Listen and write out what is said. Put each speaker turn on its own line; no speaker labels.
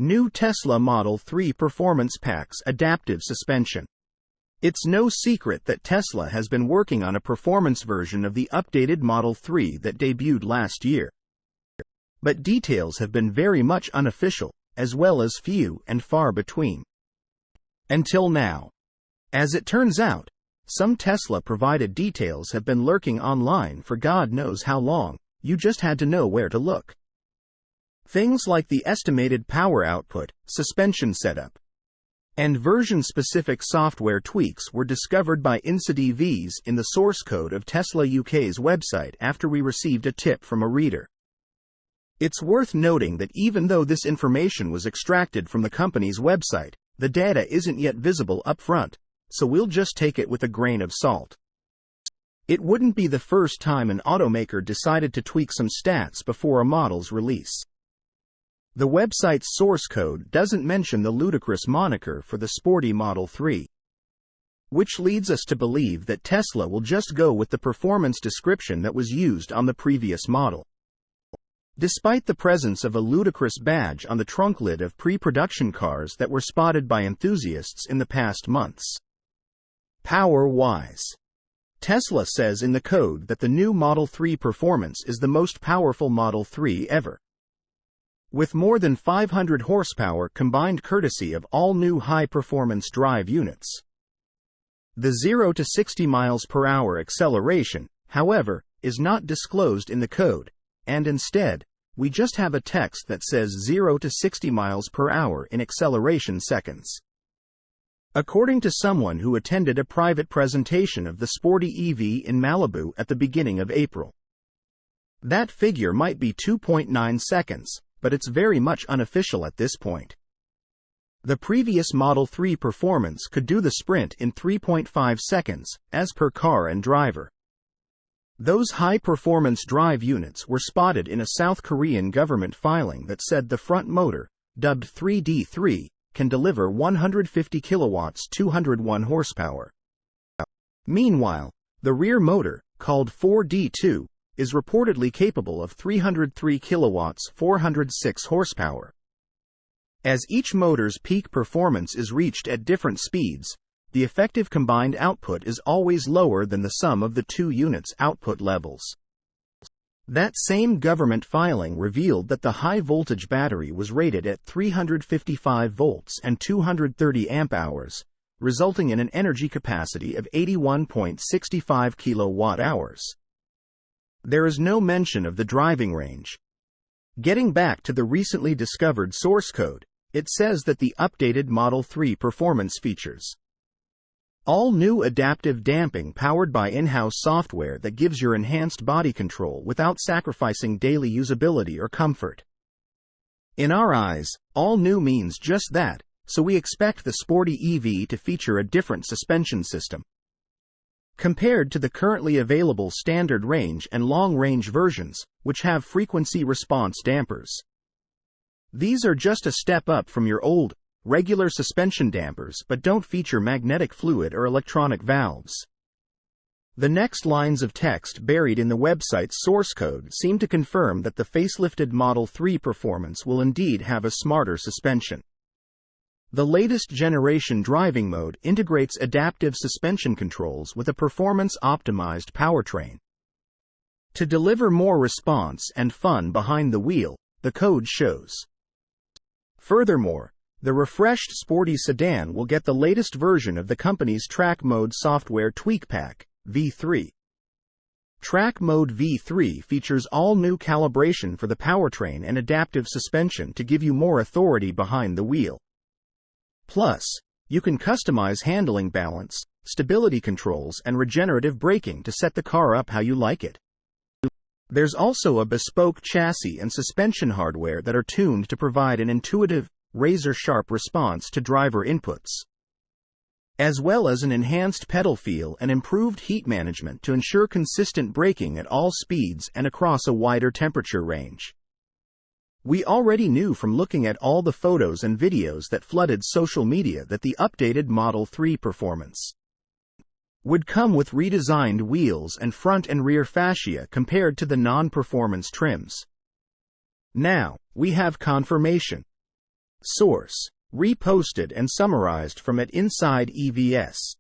New Tesla Model 3 Performance Packs Adaptive Suspension. It's no secret that Tesla has been working on a performance version of the updated Model 3 that debuted last year. But details have been very much unofficial, as well as few and far between. Until now. As it turns out, some Tesla-provided details have been lurking online for God knows how long, you just had to know where to look. Things like the estimated power output, suspension setup, and version-specific software tweaks were discovered by insideevs in the source code of Tesla UK's website after we received a tip from a reader. It's worth noting that even though this information was extracted from the company's website, the data isn't yet visible up front, so we'll just take it with a grain of salt. It wouldn't be the first time an automaker decided to tweak some stats before a model's release. The website's source code doesn't mention the ludicrous moniker for the sporty Model 3. Which leads us to believe that Tesla will just go with the performance description that was used on the previous model. Despite the presence of a ludicrous badge on the trunk lid of pre-production cars that were spotted by enthusiasts in the past months. Power-wise. Tesla says in the code that the new Model 3 performance is the most powerful Model 3 ever. With more than 500 horsepower combined courtesy of all new high-performance drive units. The 0 to 60 miles per hour acceleration, however, is not disclosed in the code, and instead, we just have a text that says 0 to 60 miles per hour in acceleration seconds. According to someone who attended a private presentation of the sporty EV in Malibu at the beginning of April. That figure might be 2.9 seconds. But it's very much unofficial at this point. The previous Model 3 performance could do the sprint in 3.5 seconds, as per car and driver. Those high-performance drive units were spotted in a South Korean government filing that said the front motor, dubbed 3D3, can deliver 150 kilowatts 201 horsepower. Meanwhile, the rear motor, called 4D2, is reportedly capable of 303 kilowatts 406 horsepower. As each motor's peak performance is reached at different speeds, the effective combined output is always lower than the sum of the two units' output levels. That same government filing revealed that the high-voltage battery was rated at 355 volts and 230 amp-hours, resulting in an energy capacity of 81.65 kilowatt-hours. There is no mention of the driving range. Getting back to the recently discovered source code, it says that the updated Model 3 performance features all new adaptive damping powered by in-house software that gives your enhanced body control without sacrificing daily usability or comfort. In our eyes, all new means just that, so we expect the sporty EV to feature a different suspension system. Compared to the currently available standard range and long-range versions, which have frequency response dampers. These are just a step up from your old, regular suspension dampers but don't feature magnetic fluid or electronic valves. The next lines of text buried in the website's source code seem to confirm that the facelifted Model 3 performance will indeed have a smarter suspension. The latest generation driving mode integrates adaptive suspension controls with a performance-optimized powertrain. To deliver more response and fun behind the wheel, the code shows. Furthermore, the refreshed sporty sedan will get the latest version of the company's Track Mode software tweak pack, V3. Track Mode V3 features all new calibration for the powertrain and adaptive suspension to give you more authority behind the wheel. Plus, you can customize handling balance, stability controls and regenerative braking to set the car up how you like it. There's also a bespoke chassis and suspension hardware that are tuned to provide an intuitive, razor-sharp response to driver inputs, as well as an enhanced pedal feel and improved heat management to ensure consistent braking at all speeds and across a wider temperature range. We already knew from looking at all the photos and videos that flooded social media that the updated Model 3 performance would come with redesigned wheels and front and rear fascia compared to the non-performance trims. Now, we have confirmation. Source: reposted and summarized from @insideevs.